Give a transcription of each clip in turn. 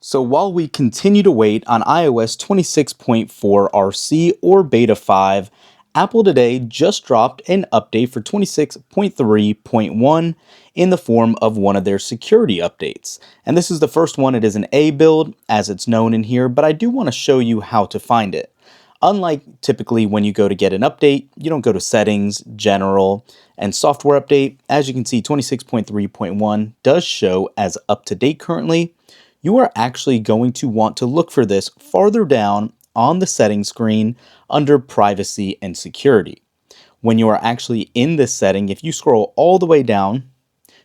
So while we continue to wait on iOS 26.4 RC or Beta 5, Apple today just dropped an update for 26.3.1 in the form of one of their security updates. And this is the first one. It is an A build, as it's known in here, but I do want to show you how to find it. Unlike typically when you go to get an update, you don't go to Settings, General, and Software Update. As you can see, 26.3.1 does show as up to date currently. You are actually going to want to look for this farther down on the settings screen under Privacy and Security. When you are actually in this setting, if you scroll all the way down,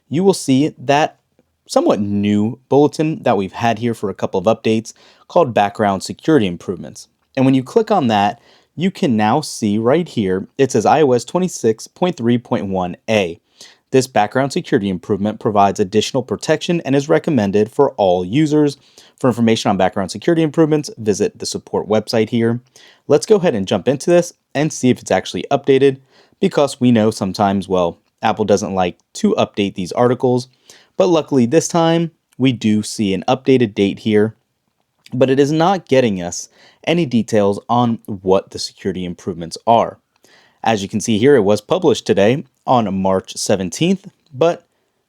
you will see that somewhat new bulletin that we've had here for a couple of updates called Background Security Improvements. And when you click on that, you can now see right here, it says iOS 26.3.1a. This background security improvement provides additional protection and is recommended for all users. For information on background security improvements, visit the support website here. Let's go ahead and jump into this and see if it's actually updated, because we know sometimes, well, Apple doesn't like to update these articles, but luckily this time we do see an updated date here, but it is not getting us any details on what the security improvements are. As you can see here, it was published today on March 17th, but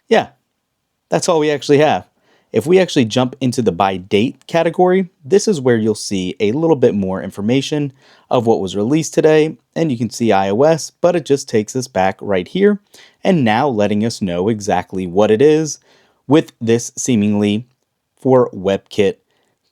yeah, that's all we actually have. If we actually jump into the by date category, this is where you'll see a little bit more information of what was released today, and you can see iOS, but it just takes us back right here and now letting us know exactly what it is, with this seemingly for WebKit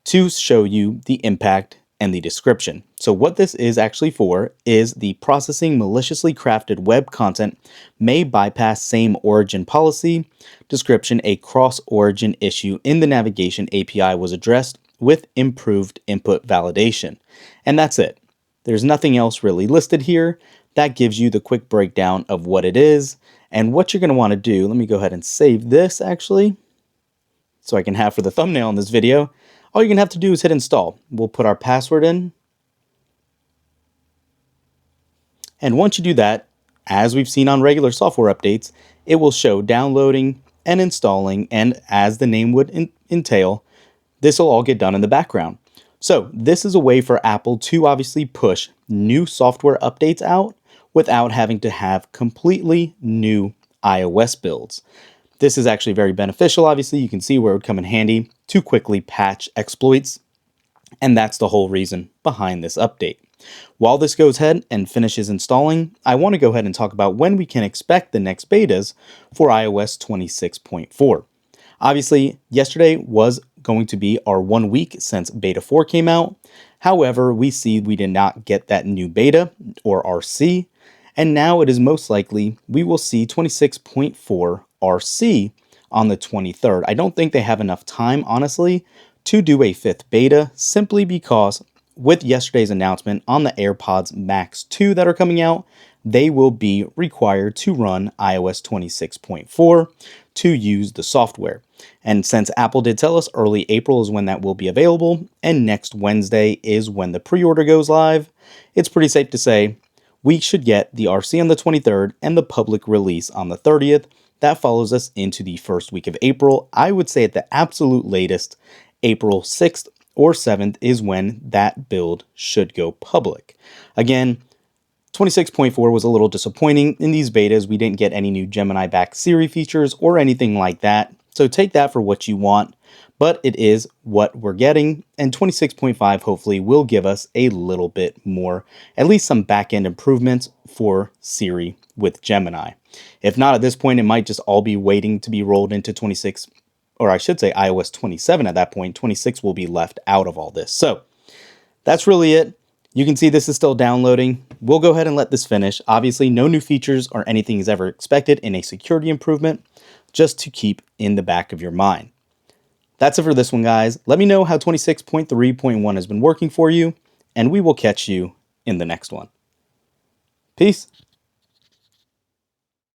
to show you the impact and the description. So what this is actually for is the processing maliciously crafted web content may bypass same origin policy. Description: a cross-origin issue in the navigation API was addressed with improved input validation. And that's it. There's nothing else really listed here. That gives you the quick breakdown of what it is and what you're going to want to do. Let me go ahead and save this actually, so I can have for the thumbnail in this video. All you're going to have to do is hit install. We'll put our password in. And once you do that, as we've seen on regular software updates, it will show downloading and installing, and as the name would entail, this will all get done in the background. So this is a way for Apple to obviously push new software updates out without having to have completely new iOS builds. This is actually very beneficial. Obviously, you can see where it would come in handy to quickly patch exploits, and that's the whole reason behind this update. While this goes ahead and finishes installing, I want to go ahead and talk about when we can expect the next betas for iOS 26.4. Obviously, yesterday was going to be our 1 week since Beta 4 came out. However, we see we did not get that new beta or RC, and now it is most likely we will see 26.4 RC on the 23rd. I don't think they have enough time, honestly, to do a 5th beta, simply because with yesterday's announcement on the AirPods Max 2 that are coming out, they will be required to run iOS 26.4 to use the software. And since Apple did tell us early April is when that will be available, and next Wednesday is when the pre-order goes live, it's pretty safe to say we should get the RC on the 23rd and the public release on the 30th. That follows us into the first week of April. I would say at the absolute latest, April 6th or 7th is when that build should go public. Again, 26.4 was a little disappointing. In these betas, we didn't get any new Gemini-backed Siri features or anything like that. So take that for what you want, but it is what we're getting. And 26.5 hopefully will give us a little bit more, at least some back-end improvements for Siri with Gemini. If not at this point, it might just all be waiting to be rolled into 26, or I should say iOS 27 at that point. 26 will be left out of all this. So that's really it. You can see this is still downloading. We'll go ahead and let this finish. Obviously, no new features or anything is ever expected in a security improvement, just to keep in the back of your mind. That's it for this one, guys. Let me know how 26.3.1 has been working for you, and we will catch you in the next one. Peace.